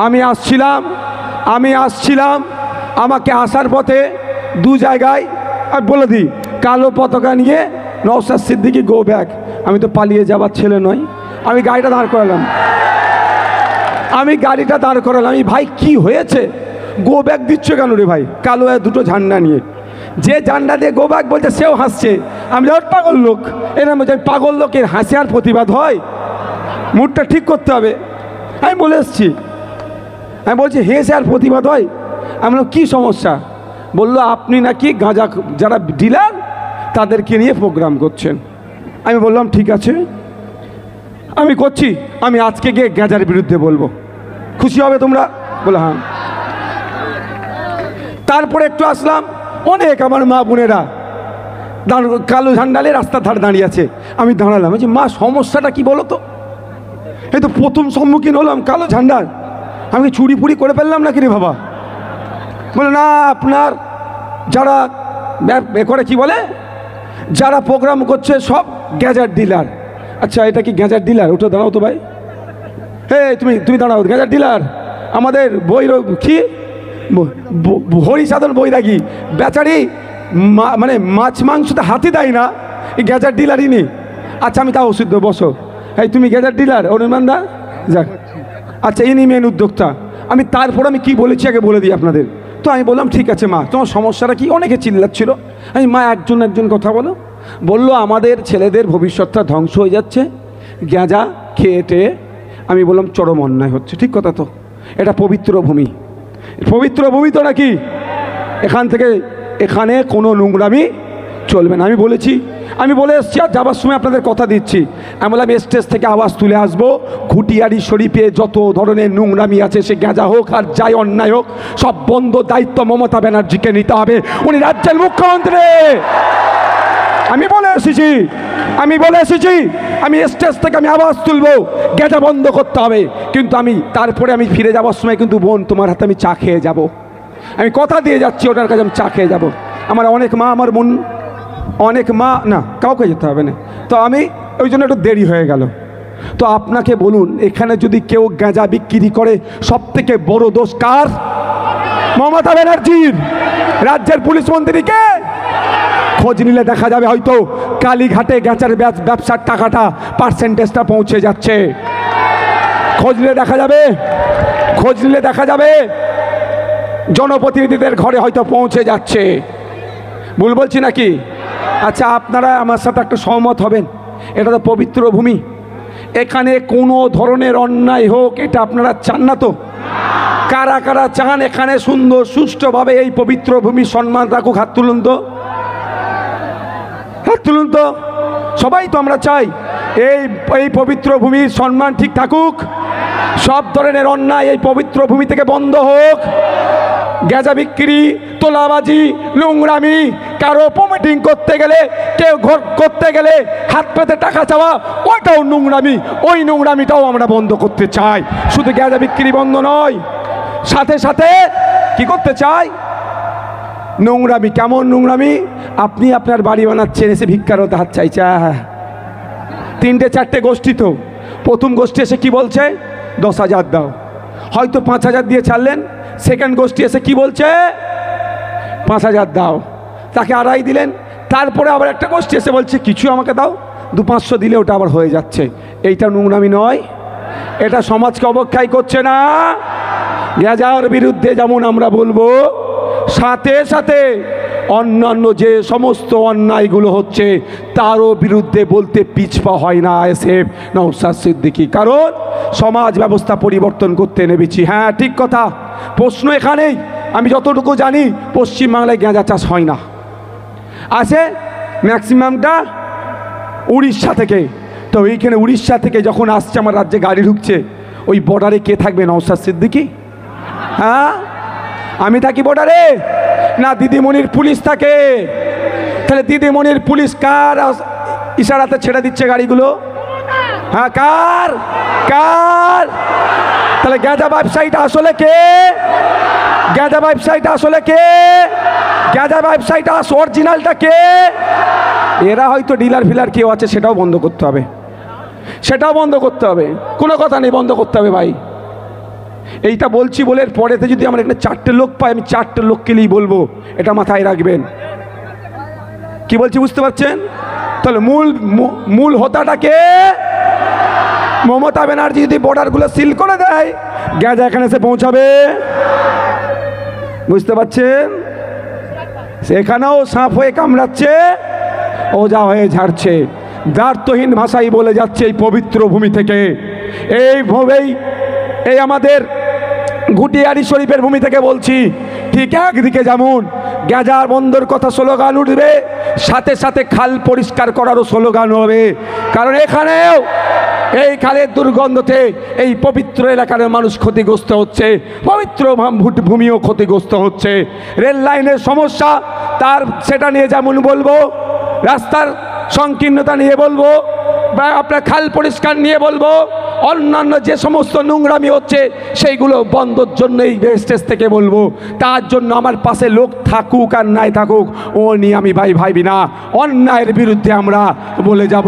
আমি আসছিলাম আমাকে আসার পথে দু জায়গায় আর বলে দিই কালো পতাকা নিয়ে নওশাদ সিদ্দিকী গো ব্যাক। আমি তো পালিয়ে যাবার ছেলে নয়, আমি গাড়িটা দাঁড় করালাম। আমি ভাই কি হয়েছে, গো ব্যাক দিচ্ছ কেন রে ভাই? কালো দুটো ঝান্ডা নিয়ে, যে ঝান্ডা দিয়ে গো ব্যাক বলছে সেও হাসছে। আমি পাগল লোক, এরম পাগল লোকের হাসি আর প্রতিবাদ হয়? মুডটা ঠিক করতে হবে। আমি বলে এসছি, আমি বলছি হেসে আর প্রতিবাদ হয়? আমি বললাম কী সমস্যা? বললো আপনি নাকি গাঁজা যারা ডিলার তাদেরকে নিয়ে প্রোগ্রাম করছেন। আমি বললাম ঠিক আছে, আমি করছি, আমি আজকে গিয়ে গাঁজার বিরুদ্ধে বলবো, খুশি হবে তোমরা? বলে হ্যাঁ। তারপরে একটু আসলাম, অনেক আমার মা বোনেরা কালো ঝান্ডালে রাস্তার ধারে দাঁড়িয়ে আছে। আমি দাঁড়ালাম, যে মা সমস্যাটা কি বলো তো? এই তো প্রথম সম্মুখীন হলাম কালো ঝান্ডার, আমি চুরি ফুরি করে ফেললাম নাকি রে বাবা? বলে না, আপনার যারা করে কি বলে, যারা প্রোগ্রাম করছে সব গ্যাজেট ডিলার। আচ্ছা এটা কি গ্যাজেট ডিলার? ওটা দাঁড়াও তো ভাই, তুমি দাঁড়াও, গ্যাজেট ডিলার আমাদের কি হরিসাধন বৈরাগী বেচারি মানে মাছ মাংসতে হাতি দেয় না, এই গ্যাজেট ডিলারই নেই। আচ্ছা আমি তাও ওষুধ দেবো, বসো। তুমি গ্যাজেট ডিলার অনির্বাণ দা, যাক আচ্ছা ইনি মেন উদ্যোক্তা। তারপর আমি কি বলেছি আগে বলে দিই আপনাদের। তো আমি বললাম ঠিক আছে মা, তোমার সমস্যাটা কি? অনেকে চিল্লাচ্ছিল। আমি মা একজন কথা বললো আমাদের ছেলেদের ভবিষ্যৎটা ধ্বংস হয়ে যাচ্ছে গাঁজা খেয়েটে। আমি বললাম চরম অন্যায় হচ্ছে। ঠিক কথা তো, এটা পবিত্র ভূমি তো নাকি, এখানে কোনো নোংরামি চলবে না। আমি বলে এসছি, আর যাবার সময় আপনাদের কথা দিচ্ছি, আমি বললাম স্টেজ থেকে আওয়াজ তুলে আসবো, ঘুটিয়ারি শরীফে যত ধরনের নোংরামি আছে, সে গাঁজা হোক আর যাই অন্যায় হোক, সব বন্ধ দায়িত্ব মমতা ব্যানার্জিকে নিতে হবে। উনি রাজ্যের মুখ্যমন্ত্রী। আমি বলে এসেছি আমি স্টেজ থেকে আমি আওয়াজ তুলবো, গাঁজা বন্ধ করতে হবে। কিন্তু তারপরে আমি ফিরে যাওয়ার সময় কিন্তু বোন তোমার হাতে আমি চা খেয়ে যাব। আমি কথা দিয়ে যাচ্ছি ওটার কাছে আমি চা খেয়ে যাব। আমার অনেক মা না, কাউকে যেতে হবে না। তো আমি ওই জন্য একটু দেরি হয়ে গেল। তো আপনাকে বলুন, এখানে যদি কেউ গাঁজা বিক্রি করে, সব থেকে বড় দোষ কার? মমতা ব্যানার্জির। রাজ্যের পুলিশ মন্ত্রীকে খোঁজ নিলে দেখা যাবে হয়তো কালীঘাটে গাঁজার ব্যবসার টাকাটা পার্সেন্টেজটা পৌঁছে যাচ্ছে। খোঁজ নিলে দেখা যাবে জনপ্রতিনিধিদের ঘরে হয়তো পৌঁছে যাচ্ছে। ভুল বলছি নাকি? আচ্ছা আপনারা আমার সাথে একটু সহমত হবেন, এটা তো পবিত্র ভূমি, এখানে কোনো ধরনের অন্যায় হোক এটা আপনারা চান না তো? কারা কারা চান এখানে সুন্দর সুষ্ঠুভাবে এই পবিত্র ভূমি সম্মান রাখুক? হাত তুলুন তো। সবাই তো আমরা চাই এই পবিত্র ভূমির সম্মান ঠিক থাকুক, সব ধরনের অন্যায় এই পবিত্র ভূমি থেকে বন্ধ হোক। গাঁজা বিক্রি, তোলাবাজি, নোংরামি, কারো প্রমিটিং করতে গেলে, কেউ ঘর করতে গেলে হাত পেতে টাকা চাওয়া, ওইটাও নোংরামি। ওই নোংরামিটাও আমরা বন্ধ করতে চাই। শুধু গাঁজা বিক্রি বন্ধ নয়, সাথে সাথে কি করতে চাই? নোংরামি। কেমন নোংরামি? আপনি আপনার বাড়ি বানাচ্ছেন, এসে ভিক্ষারত হাত চাইছে। 3-4টে গোষ্ঠী, তো প্রথম গোষ্ঠী এসে কি বলছে? 10,000 দাও, হয়তো 5,000 দিয়ে ছাড়লেন। সেকেন্ড গোষ্ঠী এসে কি বলছে? 5,000 দাও, তাকে 2.5 দিলেন। তারপরে আবার একটা গোষ্ঠী এসে বলছে কিছু আমাকে দাও, 200-500 দিলে ওটা আবার হয়ে যাচ্ছে। এইটা নোংরামি নয়? এটা সমাজকে অবক্ষয় করছে না? গাঁজার বিরুদ্ধে যেমন আমরা বলবো, সাথে সাথে অন্যান্য যে সমস্ত অন্যায়গুলো হচ্ছে তারও বিরুদ্ধে বলতে পিছপা হয় না এসএফ নওশাদ সিদ্দিকী। কারণ সমাজ ব্যবস্থা পরিবর্তন করতে নেমেছি। হ্যাঁ ঠিক কথা। প্রশ্ন এখানেই, আমি যতটুকু জানি পশ্চিমবাংলায় গাঁজা চাষ হয় না, আছে ম্যাক্সিমামটা উড়িষ্যা থেকে। তো এইখানে উড়িষ্যা থেকে যখন আসছে আমার রাজ্যে গাড়ি ঢুকছে, ওই বর্ডারে কে থাকবে? নওশাদ সিদ্দিকী? হ্যাঁ, আমি থাকি বর্ডারে না দিদিমণির পুলিশ থাকে? তাহলে দিদিমণির পুলিশ কার ইশারাতে ছেড়ে দিচ্ছে গাড়িগুলো? হ্যাঁ কার? তাহলে গাঁজা ব্যবসায়ীটা আসলে কে? গাঁজা ব্যবসায়ীটা অরিজিনালটা কে? এরা হয়তো ডিলার ফিলার কেউ আছে, সেটাও বন্ধ করতে হবে। কোনো কথা নেই, বন্ধ করতে হবে ভাই। এইটা বলছি বলে পরেতে যদি আমরা এখানে 4টে লোক পাই, আমি 4টে লোককে নিয়েই বলবো, এটা মাথায় রাখবেন। কি বলছি বুঝতে পারছেন? তাহলে মূল হোতাটাকে মমতা ব্যানার্জি যদি বর্ডারগুলো সিল করে দেয়, গাঁজা এখানে এসে পৌঁছাবে। বুঝতে পারছেন? সেখানেও সাপ হয়ে কামড়াচ্ছে, ওজা হয়ে ঝাড়ছে, দ্বার্থহীন ভাষাই বলে যাচ্ছে এই পবিত্র ভূমি থেকে। এইভাবেই এই আমাদের ঘুটিয়ারি শরীফের ভূমি থেকে বলছি, ঠিক একদিকে যেমন গাঁজার বন্ধর কথা স্লোগান উঠবে, সাথে সাথে খাল পরিষ্কার করারও স্লোগান হবে। কারণ এখানেও এই খালের দুর্গন্ধতে এই পবিত্র এলাকার মানুষ ক্ষতিগ্রস্ত হচ্ছে, পবিত্র ভূমিও ক্ষতিগ্রস্ত হচ্ছে। রেল লাইনের সমস্যা, তার সেটা নিয়ে যেমন বলবো, রাস্তার সংকীর্ণতা নিয়ে বলবো, বা আপনার খাল পরিষ্কার নিয়ে বলবো, অন্যান্য যে সমস্ত নোংরামি হচ্ছে সেইগুলো বন্ধর জন্য এই স্টেজ থেকে বলবো। তার জন্য আমার পাশে লোক থাকুক আর নাই থাকুক, ও নিয়ে আমি ভাবি না, অন্যায়ের বিরুদ্ধে আমরা বলে যাব।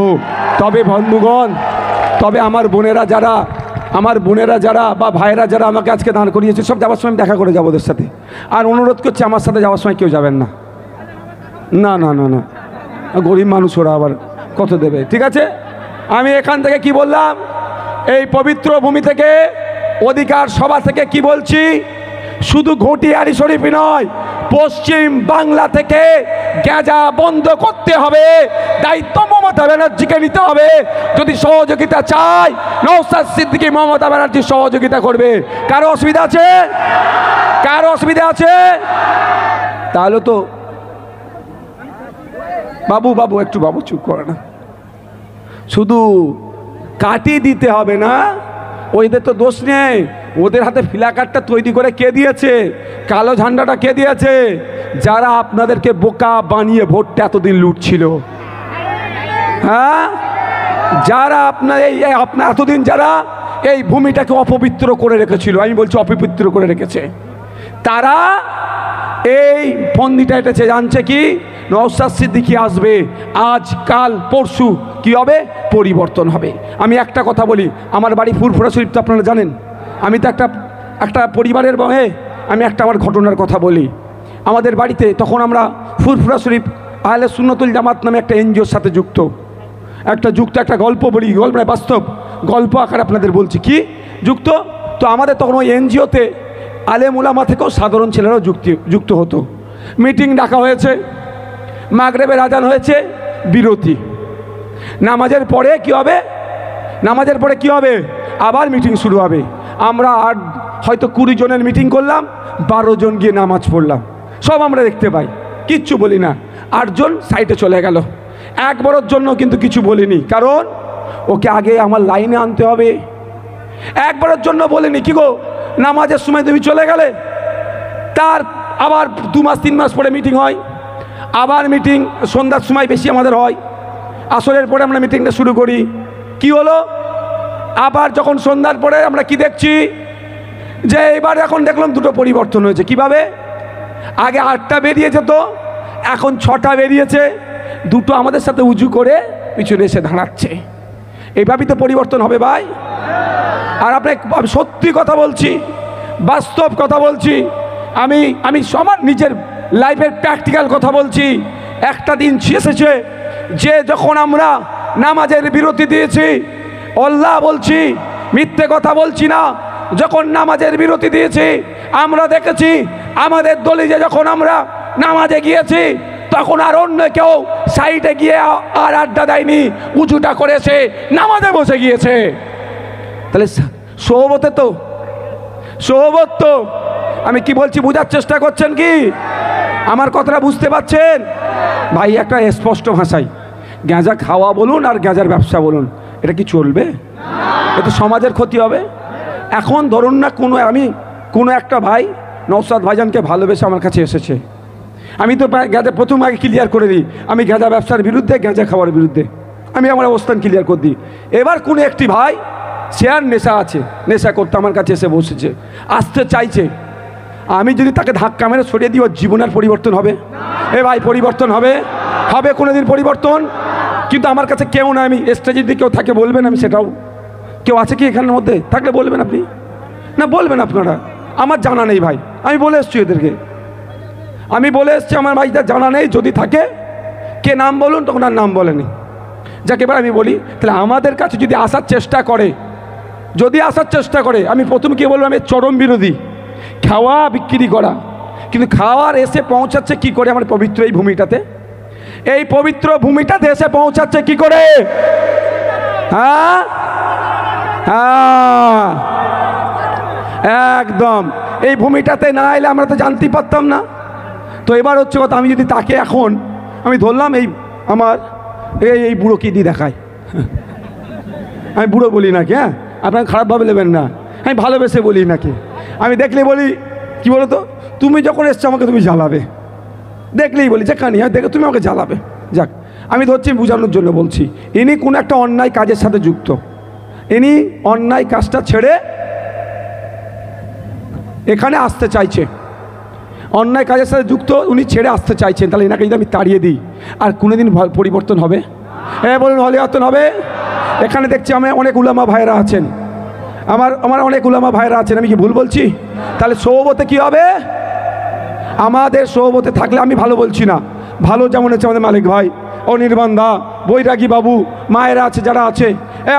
তবে বন্ধুগণ, তবে আমার বোনেরা যারা বা ভাইরা যারা আমাকে আজকে দান করিয়েছে, সব যাওয়ার সময় দেখা করে যাবো ওদের সাথে। আর অনুরোধ করছি, আমার সাথে যাওয়ার সময় কেউ যাবেন না, না না না না, গরিব মানুষ, ওরা আবার কত দেবে। ঠিক আছে, আমি এখান থেকে কি বললাম, এই পবিত্র ভূমি থেকে, অধিকার সভা থেকে কি বলছি, শুধু ঘটিয়ারি শরীফই নয়, পশ্চিম বাংলা থেকে গাঁজা বন্ধ করতে হবে। দায়িত্ব মমতা ব্যানার্জিকে নিতে হবে। যদি সহযোগিতা চাই, নওশাদ সিদ্দিকী মমতা ব্যানার্জি সহযোগিতা করবে। কারো অসুবিধা আছে? কারো অসুবিধা আছে? তাহলে তো বাবু একটু চুপ করে না, শুধু কাটি দিতে হবে না, ওইদের তো দোষ নেই। ওদের হাতে ফিলাকারটা তৈরি করে কে দিয়েছে? কালো ঝান্ডাটা কে দিয়েছে? যারা আপনাদেরকে বোকা বানিয়ে ভোটটা এতদিন লুটছিল, হ্যাঁ, যারা আপনার এতদিন যারা এই ভূমিটাকে অপবিত্র করে রেখেছিল, আমি বলছি অপবিত্র করে রেখেছে, তারা এই ফন্দিটা এটেছে। জানছে কি নওশাদ সিদ্দিকী আসবে, আজ কাল পরশু কি হবে? পরিবর্তন হবে। আমি একটা কথা বলি, আমার বাড়ি ফুরফুরা শরীফ তো আপনারা জানেন। আমি তো একটা পরিবারের আমি আমার ঘটনার কথা বলি। আমাদের বাড়িতে তখন আমরা ফুরফুরা শরীফ আহলে সুন্নতুল জামাত নামে একটা এনজিওর সাথে যুক্ত একটা গল্প বলি, গল্প বাস্তব গল্প আকারে আপনাদের বলছি। কি যুক্ত? তো আমাদের তখন ওই এনজিওতে আলেম উলামা থেকেও সাধারণ ছেলেরাও যুক্ত হতো। মিটিং ডাকা হয়েছে, মাগরিবের আজান হয়েছে, বিরতি, নামাজের পরে কি হবে? আবার মিটিং শুরু হবে। আমরা হয়তো 20 জনের মিটিং করলাম, 12 জন গিয়ে নামাজ পড়লাম, সব আমরা দেখতে পাই, কিচ্ছু বলি না। 8 জন সাইডে চলে গেল, একবারের জন্য কিন্তু কিছু বলিনি, কারণ ওকে আগে আমার লাইনে আনতে হবে। একবারের জন্য বলিনি, কি গো নামাজের সময় তুমি চলে গেলে, তার আবার 2 মাস 3 মাস পরে মিটিং হয়, আবার মিটিং সন্ধ্যার সময় বেশি আমাদের হয়, আসরের পরে আমরা মিটিংটা শুরু করি। কি হলো? আবার যখন সন্ধ্যার পরে আমরা কি দেখছি, যে এবার এখন দেখলাম 2টো পরিবর্তন হয়েছে। কিভাবে? আগে 8টা বেরিয়ে যেত, এখন 6টা বেরিয়েছে, 2টো আমাদের সাথে উঁচু করে পিছনে এসে দাঁড়াচ্ছে। এইভাবেই তো পরিবর্তন হবে ভাই। আর আমি সত্যি কথা বলছি, বাস্তব কথা বলছি, আমি সবার নিজের লাইফের প্র্যাকটিক্যাল কথা বলছি। একটা দিন এসেছে যে যখন আমরা নামাজের বিরতি দিয়েছি, আল্লাহ বলছি, মিথ্যে কথা বলছি না, যখন নামাজের বিরতি দিয়েছি আমরা দেখেছি আমাদের দলিলে যখন আমরা নামাজে গিয়েছি তখন আর অন্য কেউ সাইডে গিয়ে আর আড্ডা দেয়নি, উঁচুটা করেছে, নামাজে বসে গিয়েছে। তাহলে সোহবত তো আমি কি বলছি বোঝার চেষ্টা করছেন কি? আমার কথাটা বুঝতে পারছেন ভাই? একটা স্পষ্ট ভাষায়, গাঁজা খাওয়া বলুন আর গাঁজার ব্যবসা বলুন, এটা কি চলবে? এটা সমাজের ক্ষতি হবে। এখন ধরুন না কোনো একটা ভাই নওশাদ ভাইজানকে ভালোবেসে আমার কাছে এসেছে, আমি তো গাঁজা প্রথম আগে ক্লিয়ার করে দিই, আমি গাঁজা ব্যবসার বিরুদ্ধে, গাঁজা খাওয়ার বিরুদ্ধে আমি আমার অবস্থান ক্লিয়ার করে দিই। এবার কোনো একটি ভাই, সে আর নেশা করতে আমার কাছে এসে বসেছে, আসতে চাইছে, আমি যদি তাকে ধাক্কা মেরে সরিয়ে দিই, ওর জীবনের পরিবর্তন হবে? এ ভাই পরিবর্তন হবে কোনোদিন পরিবর্তন? কিন্তু আমার কাছে কেউ না, আমি স্টেজে যদি কেউ থাকে বলবেন, আমি সেটাও, কেউ আছে কি এখানের মধ্যে? থাকলে বলবেন আপনি। না বলবেন আপনারা, আমার জানা নেই ভাই, আমি বলে এসছি এদেরকে, আমি বলে এসছি আমার ভাইদের জানা নেই, যদি থাকে কে নাম বলুন, তখন আর নাম বলেনি। যাকে এবার আমি বলি, তাহলে আমাদের কাছে যদি আসার চেষ্টা করে, যদি আসার চেষ্টা করে, আমি প্রথম কি বলবো, আমি চরম বিরোধী খাওয়া বিক্রি করা, কিন্তু খাওয়ার এসে পৌঁছাচ্ছে কি করে আমার পবিত্র এই ভূমিটাতে, এই পবিত্র ভূমিটাতে এসে পৌঁছাচ্ছে কি করে? হ্যাঁ হ্যাঁ, একদম এই ভূমিটাতে না এলে আমরা তো জানতেই পারতাম না। তো এবার হচ্ছে কথা, আমি যদি তাকে এখন আমি ধরলাম, এই আমার এই বুড়ো কি দিয়ে দেখায়, আমি বুড়ো বলি নাকি, হ্যাঁ আপনার খারাপভাবে নেবেন না, আমি ভালোবেসে বলি নাকি, আমি দেখলে বলি কি বলো তো, তুমি যখন এসছো আমাকে তুমি জ্বালাবে, দেখলেই বলি যে কানি, দেখে তুমি আমাকে জ্বালাবে। যাক, আমি ধরছি বোঝানোর জন্য বলছি, ইনি কোনো একটা অন্যায় কাজের সাথে যুক্ত, ইনি অন্যায় কাজটা ছেড়ে এখানে আসতে চাইছে, অন্যায় কাজের সাথে যুক্ত, উনি ছেড়ে আসতে চাইছেন, তাহলে এনাকে যদি আমি তাড়িয়ে দিই, আর কোনোদিন পরিবর্তন হবে? হ্যাঁ বলুন, পরিবর্তন হবে? এখানে দেখছি আমার অনেক উলামা ভাইরা আছেন, আমার অনেক উলামা ভাইরা আছেন, আমি কি ভুল বলছি? তাহলে সৌবতে কি হবে? আমাদের সৌবতে থাকলে, আমি ভালো বলছি না, ভালো যেমন হচ্ছে আমাদের মালিক ভাই, অনির্বাণ দা, বৈরাগী বাবু, মায়েরা আছে যারা আছে,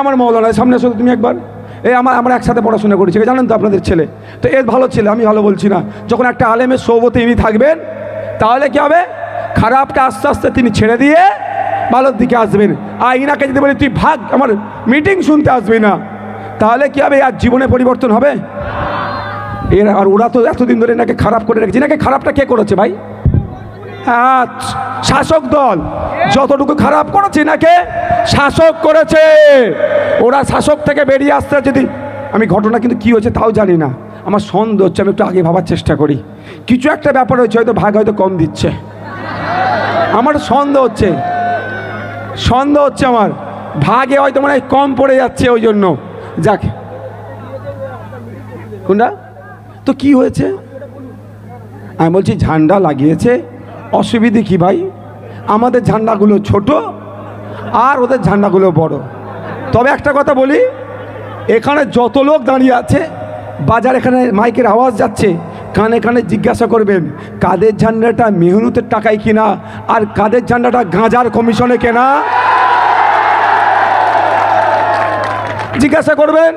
আমার মৌলানা সামনে এসো তুমি একবার, আমরা একসাথে পড়াশোনা করেছি, জানেন তো আপনাদের ছেলে, তো এর ভালো ছেলে, আমি ভালো বলছি না। যখন একটা আলেমের সৌবতে ইনি থাকবেন, তাহলে কি হবে? খারাপটা আস্তে আস্তে তিনি ছেড়ে দিয়ে ভালোর দিকে আসবেন। আর ইনাকে যদি বলি তুই ভাগ, আমার মিটিং শুনতে আসবি না, তাহলে কি হবে? আর জীবনে পরিবর্তন হবে? আর ওরা তো এতদিন ধরে এনাকে খারাপ করে রেখেছে। এনাকে খারাপটা কে করেছে ভাই? হ্যাঁ, শাসক দল যতটুকু খারাপ করেছে এনাকে শাসক করেছে। ওরা শাসক থেকে বেরিয়ে আসতে, যদি আমি ঘটনা কিন্তু কী হয়েছে তাও জানি না, আমার সন্দেহ হচ্ছে, আমি একটু আগে ভাবার চেষ্টা করি, কিছু একটা ব্যাপার হয়েছে, হয়তো ভাগ হয়তো কম দিচ্ছে, আমার সন্দেহ হচ্ছে আমার ভাগে হয়তো মানে কম পড়ে যাচ্ছে, ওই জন্য। যাক, কোনটা তো কি হয়েছে? আমি বলছি ঝান্ডা লাগিয়েছে, অসুবিধে কি ভাই? আমাদের ঝান্ডাগুলো ছোট আর ওদের ঝান্ডাগুলো বড়। তবে একটা কথা বলি, এখানে যত লোক দাঁড়িয়ে আছে, বাজার এখানে মাইকের আওয়াজ যাচ্ছে, কানে কানে জিজ্ঞাসা করবেন কাদের ঝান্ডাটা মেহনতের টাকায় কিনা, আর কাদের ঝান্ডাটা গাঁজার কমিশনে কেনা, জিজ্ঞাসা করবেন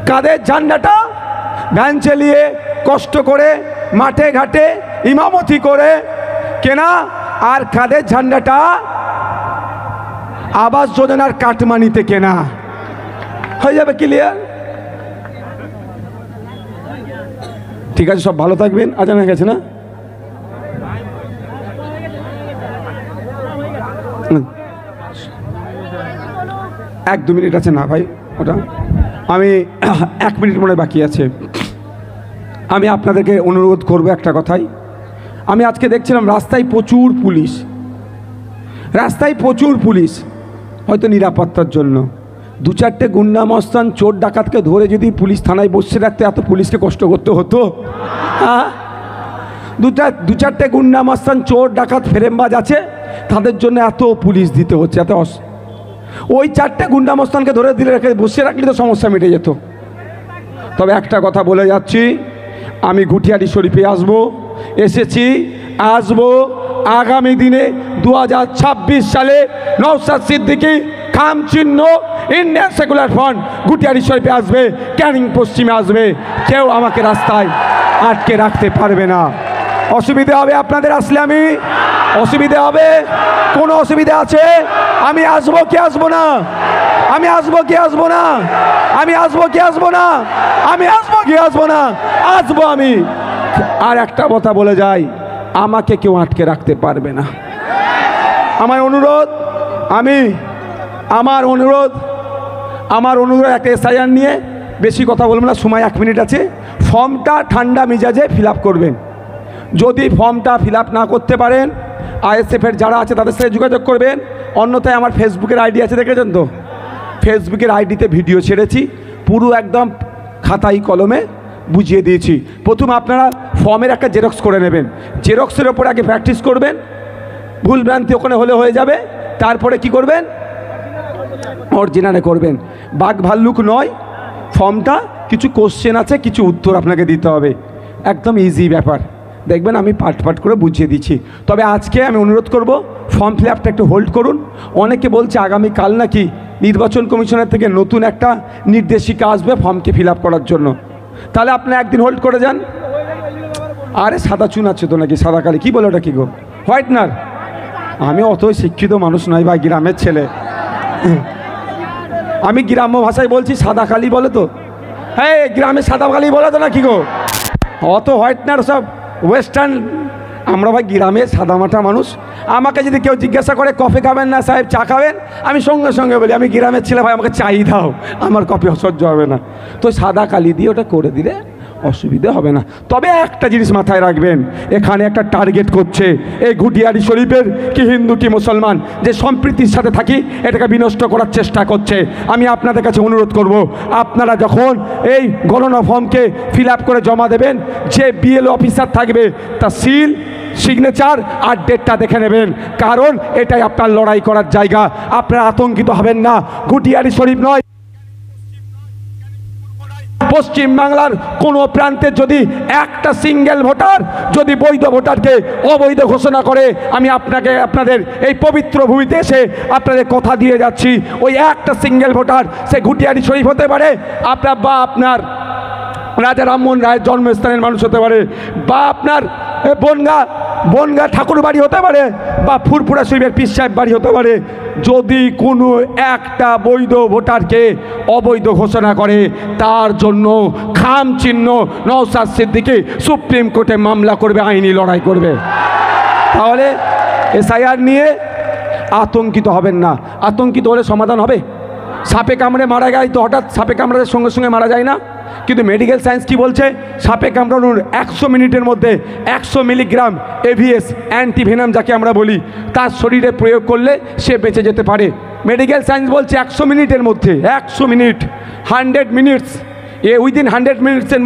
কাদের ঝান্ডাটা ভ্যান চালিয়ে কষ্ট করে মাঠে ঘাটে ইমামতি করে কেনা, আর কাদের ঝান্ডাটা আবাস যোজনার কাটমানিতে কেনা। হয়ে যাবে ক্লিয়ার? ঠিক আছে, সব ভালো থাকবেন। আজান হয়ে গেছে না? এক দু মিনিট আছে না ভাই, ওটা আমি 1 মিনিট মনে বাকি আছে। আমি আপনাদেরকে অনুরোধ করব একটা কথাই, আমি আজকে দেখছিলাম রাস্তায় প্রচুর পুলিশ, হয়তো নিরাপত্তার জন্য। 2-4টে গুন্ডা মস্তান চোর ডাকাতকে ধরে যদি পুলিশ থানায় বসে রাখতে, এত পুলিশকে কষ্ট করতে হতো? হ্যাঁ, 2-4টে গুন্ডা মস্তান চোর ডাকাত ফেরেমবাজ আছে, তাদের জন্য এত পুলিশ দিতে হচ্ছে, এত ওই 4টে গুন্ডা মস্তানকে ধরে দিলে রেখে বসে রাখলে তো সমস্যা মিটে যেত। তবে একটা কথা বলে যাচ্ছি, আমি ঘুটিয়ারি শরীফে আসবো আগামী দিনে 2026 সালে নওশাদ সিদ্দিকী খাম চিহ্ন ইন্ডিয়ান সেকুলার ফ্রন্ট ঘুটিয়ারি শরীফে আসবে, ক্যানিং পশ্চিমে আসবে, কেউ আমাকে রাস্তায় আটকে রাখতে পারবে না। অসুবিধা হবে আপনাদের আসলে? আমি অসুবিধা হবে? কোনো অসুবিধা আছে? আমি আসবো কি আসবো না? আমি আসবো কি আসবো না? আমি আসবো কি আসবো না? আমি আসবো কি আসবো না? আসবো আমি। আর একটা কথা বলে যাই, আমাকে কেউ আটকে রাখতে পারবে না। আমার অনুরোধ একটা এসআইআর নিয়ে বেশি কথা বলবো না, সময় 1 মিনিট আছে। ফর্মটা ঠান্ডা মেজাজে ফিল আপ করবেন। যদি ফর্মটা ফিল আপ না করতে পারেন, আইএসএফের যারা আছে তাদের সাথে যোগাযোগ করবেন। অন্যথায় আমার ফেসবুকের আইডি আছে, দেখেছেন তো? ফেসবুকের আইডিতে ভিডিও ছেড়েছি, পুরো একদম খাতায় কলমে বুঝিয়ে দিয়েছি। প্রথম আপনারা ফর্মের একটা জেরক্স করে নেবেন, জেরক্সের ওপরে আগে প্র্যাকটিস করবেন, ভুলভ্রান্তি ওখানে হয়ে যাবে। তারপরে কি করবেন? অরিজিনালে করবেন। বাঘ ভাল্লুক নয় ফর্মটা, কিছু কোশ্চেন আছে, কিছু উত্তর আপনাকে দিতে হবে, একদম ইজি ব্যাপার, দেখবেন আমি পাট পাট করে বুঝিয়ে দিচ্ছি। তবে আজকে আমি অনুরোধ করব ফর্ম ফিল আপটা একটু হোল্ড করুন। অনেকে বলছে আগামীকাল নাকি নির্বাচন কমিশনের থেকে নতুন একটা নির্দেশিকা আসবে ফর্মকে ফিল আপ করার জন্য, তাহলে আপনি একদিন হোল্ড করে যান। আরে সাদা চুন আছে তো নাকি, সাদা কালি কী বলে ওটা, কী গো, হোয়াইটনার? আমি অত শিক্ষিত মানুষ নয় ভাই, গ্রামের ছেলে, আমি গ্রাম্য ভাষায় বলছি, সাদা কালি বলে তো, হ্যাঁ গ্রামে সাদা কালি বলে তো নাকি গো, অত হোয়াইটনার সব ওয়েস্টার্ন, আমরা ভাই গ্রামে সাদামাটা মানুষ। আমাকে যদি কেউ জিজ্ঞাসা করে কফি খাবেন না সাহেব, চা খাবেন, আমি সঙ্গে সঙ্গে বলি আমি গ্রামের ছেলে ভাই, আমাকে চাই দাও, আমার কফি সহ্য হবে না। তো সাদা কালি দিয়ে ওটা করে দিলে অসুবিধে হবে না। তবে একটা জিনিস মাথায় রাখবেন, এখানে একটা টার্গেট করছে এই ঘুটিয়ারি শরীফের কি হিন্দু কি মুসলমান, যে সম্প্রীতির সাথে থাকি এটাকে বিনষ্ট করার চেষ্টা করছে। আমি আপনাদের কাছে অনুরোধ করব, আপনারা যখন এই গণনা ফর্মকে ফিল আপ করে জমা দেবেন, যে বিএলও অফিসার থাকবে তার সিল, সিগনেচার আর ডেটটা দেখে নেবেন, কারণ এটাই আপনার লড়াই করার জায়গা। আপনারা আতঙ্কিত হবেন না, ঘুটিয়ারি শরীফ নয়, পশ্চিম বাংলার কোনো প্রান্তে যদি একটা সিঙ্গেল ভোটার যদি বৈধ ভোটারকে অবৈধ ঘোষণা করে, আমি আপনাদের এই পবিত্র ভূমিতে এসে আপনাদের কথা দিয়ে যাচ্ছি, ওই একটা সিঙ্গেল ভোটার সে ঘুটিয়ারি শরীফ হতে পারে, আপনার রাজা রামমোহন রায়ের জন্মস্থানের মানুষ হতে পারে, বা আপনার বনগা ঠাকুর বাড়ি হতে পারে, বা ফুরফুরা শরীফের পীর সাহেব বাড়ি হতে পারে। যদি কোনো একটা বৈধ ভোটারকে অবৈধ ঘোষণা করে, তার জন্য খাম চিহ্ন নওশাদ সিদ্দিকী সুপ্রিম কোর্টে মামলা করবে, আইনি লড়াই করবে। তাহলে এসআইআর নিয়ে আতঙ্কিত হবেন না, আতঙ্কিত হলে সমাধান হবে। সাপে কামড়ে মারা যায় তো হঠাৎ সাপে কামড়াতে সঙ্গে সঙ্গে মারা যায় না, কিন্তু মেডিকেল সায়েন্স কি বলছে, সাপে কামড়ানোর 100 মিনিটের মধ্যে 100 মিলিগ্রাম এভিএস অ্যান্টিভেনাম যাকে আমরা বলি, তার শরীরে প্রয়োগ করলে সে বেঁচে যেতে পারে। মেডিকেল সায়েন্স বলছে 100 মিনিটের মধ্যে, 100 মিনিট, 100 মিনিটস, উইদিন 100 মিনিটসের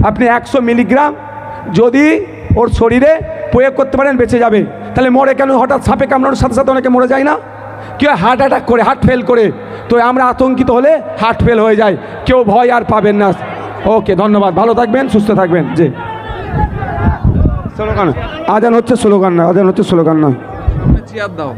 আপনি 100 মিলিগ্রাম যদি ওর শরীরে প্রয়োগ করতে পারেন বেঁচে যাবে। তাহলে মরে কেন হঠাৎ সাপে কামড়ানোর সাথে সাথে অনেকে মরে যায় না, কেউ হার্ট অ্যাটাক করে, হার্ট ফেল করে। তো আমরা আতঙ্কিত হলে হার্ট ফেল হয়ে যায়, কেউ ভয় আর পাবেন না। ওকে, ধন্যবাদ, ভালো থাকবেন, সুস্থ থাকবেন। জি, স্লোগান আজান হচ্ছে, স্লোগান নয়, আজান হচ্ছে স্লোগান নয়। চেয়ার দাও।